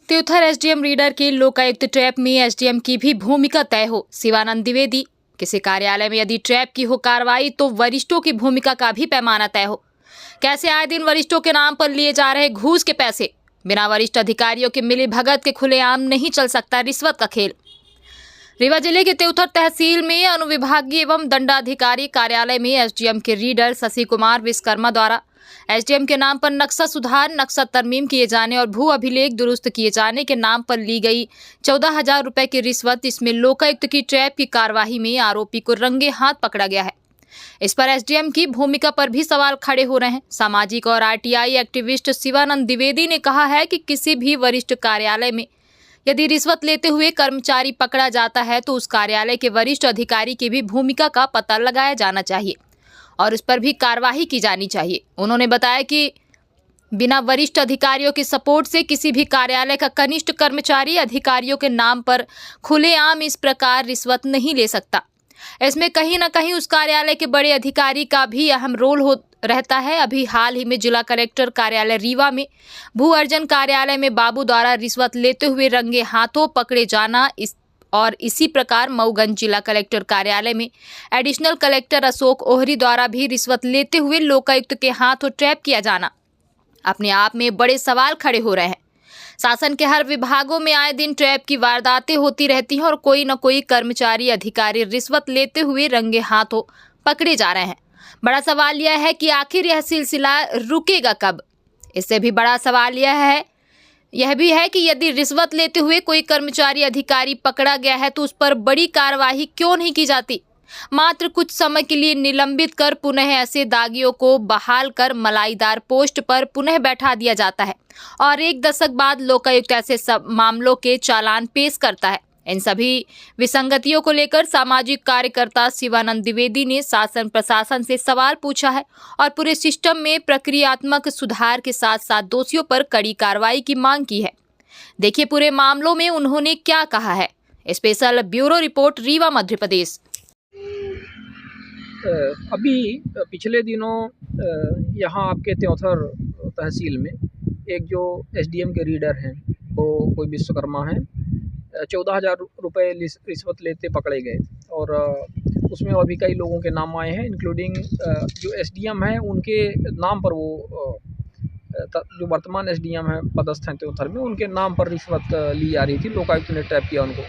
Teonthar SDM reader के Lokayukta trap में SDM की भी भूमिका तय हो। शिवानंद द्विवेदी, किसी कार्यालय में यदि ट्रैप की हो कार्रवाई तो वरिष्ठों की भूमिका का भी पैमाना तय हो। कैसे आए दिन वरिष्ठों के नाम पर लिए जा रहे घूस के पैसे, बिना वरिष्ठ अधिकारियों के मिली भगत के खुलेआम नहीं चल सकता रिश्वत का खेल। रीवा जिले के त्योथर तहसील में अनुविभागीय एवं दंडाधिकारी कार्यालय में एसडीएम के रीडर शशि कुमार विश्वकर्मा द्वारा एसडीएम के नाम पर नक्शा सुधार, नक्शा तरमीम किए जाने और भू अभिलेख दुरुस्त किए जाने के नाम पर ली गई 14,000 रुपए की रिश्वत। इसमें लोकायुक्त की ट्रैप की कार्यवाही में आरोपी को रंगे हाथ पकड़ा गया है। इस पर एसडीएम की भूमिका पर भी सवाल खड़े हो रहे हैं। सामाजिक और आरटीआई एक्टिविस्ट शिवानंद द्विवेदी ने कहा है कि किसी भी वरिष्ठ कार्यालय में यदि रिश्वत लेते हुए कर्मचारी पकड़ा जाता है तो उस कार्यालय के वरिष्ठ अधिकारी की भी भूमिका का पता लगाया जाना चाहिए और उस पर भी कार्रवाई की जानी चाहिए। उन्होंने बताया कि बिना वरिष्ठ अधिकारियों के सपोर्ट से किसी भी कार्यालय का कनिष्ठ कर्मचारी अधिकारियों के नाम पर खुलेआम इस प्रकार रिश्वत नहीं ले सकता। इसमें कहीं न कहीं उस कार्यालय के बड़े अधिकारी का भी अहम रोल रहता है। अभी हाल ही में जिला कलेक्टर कार्यालय रीवा में भू अर्जन कार्यालय में बाबू द्वारा रिश्वत लेते हुए रंगे हाथों पकड़े जाना और इसी प्रकार मऊगंज जिला कलेक्टर कार्यालय में एडिशनल कलेक्टर अशोक ओहरी द्वारा भी रिश्वत लेते हुए लोकायुक्त के हाथों ट्रैप किया जाना अपने आप में बड़े सवाल खड़े हो रहे हैं। शासन के हर विभागों में आए दिन ट्रैप की वारदातें होती रहती हैं और कोई न कोई कर्मचारी अधिकारी रिश्वत लेते हुए रंगे हाथों पकड़े जा रहे हैं। बड़ा सवाल यह है कि आखिर यह सिलसिला रुकेगा कब। इससे भी बड़ा सवाल यह भी है कि यदि रिश्वत लेते हुए कोई कर्मचारी अधिकारी पकड़ा गया है तो उस पर बड़ी कार्रवाई क्यों नहीं की जाती। मात्र कुछ समय के लिए निलंबित कर पुनः ऐसे दागियों को बहाल कर मलाईदार पोस्ट पर पुनः बैठा दिया जाता है और 1 दशक बाद लोकायुक्त ऐसे सब मामलों के चालान पेश करता है। इन सभी विसंगतियों को लेकर सामाजिक कार्यकर्ता शिवानंद द्विवेदी ने शासन प्रशासन से सवाल पूछा है और पूरे सिस्टम में प्रक्रियात्मक सुधार के साथ साथ दोषियों पर कड़ी कार्रवाई की मांग की है। देखिए पूरे मामलों में उन्होंने क्या कहा है। Special bureau report, Rewa, Madhya Pradesh. अभी पिछले दिनों यहाँ आपके त्योथर तहसील में एक जो एसडीएम के रीडर हैं वो कोई विश्वकर्मा हैं, 14,000 रुपये रिश्वत लेते पकड़े गए और उसमें और भी कई लोगों के नाम आए हैं, इंक्लूडिंग जो एसडीएम हैं उनके नाम पर वो जो वर्तमान एसडीएम हैं पदस्थ हैं त्योथर में, उनके नाम पर रिश्वत ली जा रही थी। लोकायुक्त ने ट्रैप किया उनको।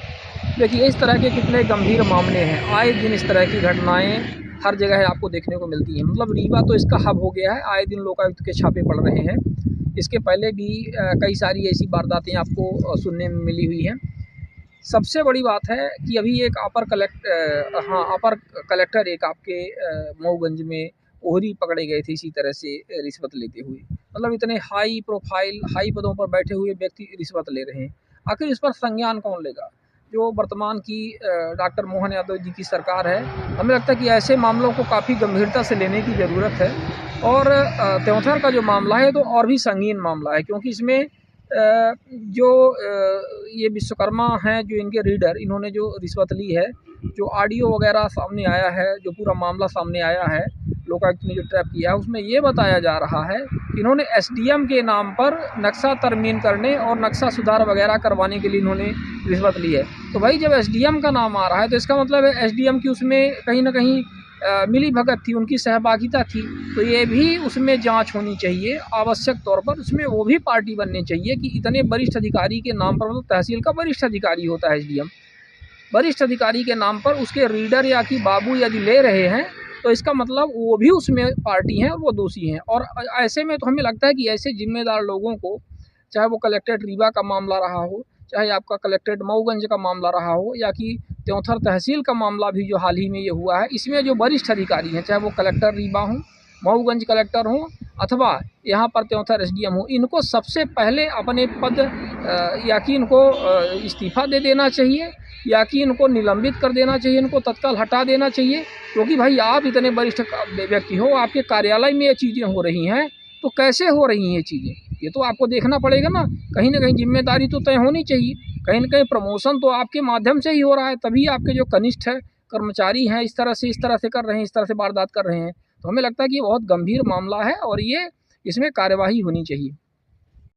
देखिए इस तरह के कितने गंभीर मामले हैं, आए दिन इस तरह की घटनाएं हर जगह आपको देखने को मिलती हैं। मतलब रीवा तो इसका हब हो गया है, आए दिन लोकायुक्त के छापे पड़ रहे हैं। इसके पहले भी कई सारी ऐसी वारदातें आपको सुनने में मिली हुई हैं। सबसे बड़ी बात है कि अभी एक अपर कलेक्टर एक आपके मऊगंज में ओहरी पकड़े गए थे इसी तरह से रिश्वत लेते हुए। मतलब इतने हाई प्रोफाइल हाई पदों पर बैठे हुए व्यक्ति रिश्वत ले रहे हैं। आखिर इस पर संज्ञान कौन लेगा। जो वर्तमान की डॉक्टर मोहन यादव जी की सरकार है, हमें लगता है कि ऐसे मामलों को काफ़ी गंभीरता से लेने की ज़रूरत है। और त्योथर का जो मामला है तो और भी संगीन मामला है, क्योंकि इसमें जो ये विश्वकर्मा हैं जो इनके रीडर, इन्होंने जो रिश्वत ली है, जो ऑडियो वगैरह सामने आया है, जो पूरा मामला सामने आया है, लोकायुक्त ने जो ट्रैप किया है उसमें ये बताया जा रहा है कि इन्होंने एसडीएम के नाम पर नक्शा तरमीम करने और नक्शा सुधार वगैरह करवाने के लिए इन्होंने रिश्वत ली है। तो भाई जब एसडीएम का नाम आ रहा है तो इसका मतलब है एसडीएम की उसमें कहीं ना कहीं मिली भगत थी, उनकी सहभागिता थी। तो ये भी उसमें जांच होनी चाहिए आवश्यक तौर पर। उसमें वो भी पार्टी बननी चाहिए कि इतने वरिष्ठ अधिकारी के नाम पर, मतलब तहसील का वरिष्ठ अधिकारी होता है एसडीएम, वरिष्ठ अधिकारी के नाम पर उसके रीडर या कि बाबू यदि ले रहे हैं तो इसका मतलब वो भी उसमें पार्टी हैं और वो दोषी हैं। और ऐसे में तो हमें लगता है कि ऐसे जिम्मेदार लोगों को, चाहे वो कलेक्ट्रेट रीवा का मामला रहा हो, चाहे आपका कलेक्ट्रेट मऊगंज का मामला रहा हो, या कि त्योथर तहसील का मामला भी जो हाल ही में ये हुआ है, इसमें जो वरिष्ठ अधिकारी हैं, चाहे वो कलेक्टर रीवा हों, मऊगंज कलेक्टर हों अथवा यहाँ पर त्योथर एसडीएम हो, इनको सबसे पहले अपने पद या कि इनको इस्तीफा दे देना चाहिए या कि इनको निलंबित कर देना चाहिए, इनको तत्काल हटा देना चाहिए। क्योंकि भाई आप इतने वरिष्ठ व्यक्ति हो, आपके कार्यालय में ये चीज़ें हो रही हैं, तो कैसे हो रही हैं ये चीज़ें, ये तो आपको देखना पड़ेगा ना कहीं जिम्मेदारी तो तय होनी चाहिए। कहीं ना कहीं प्रमोशन तो आपके माध्यम से ही हो रहा है, तभी आपके जो कनिष्ठ है कर्मचारी हैं इस तरह से कर रहे हैं, इस तरह से वारदात कर रहे हैं। तो हमें लगता है कि ये बहुत गंभीर मामला है और ये इसमें कार्यवाही होनी चाहिए।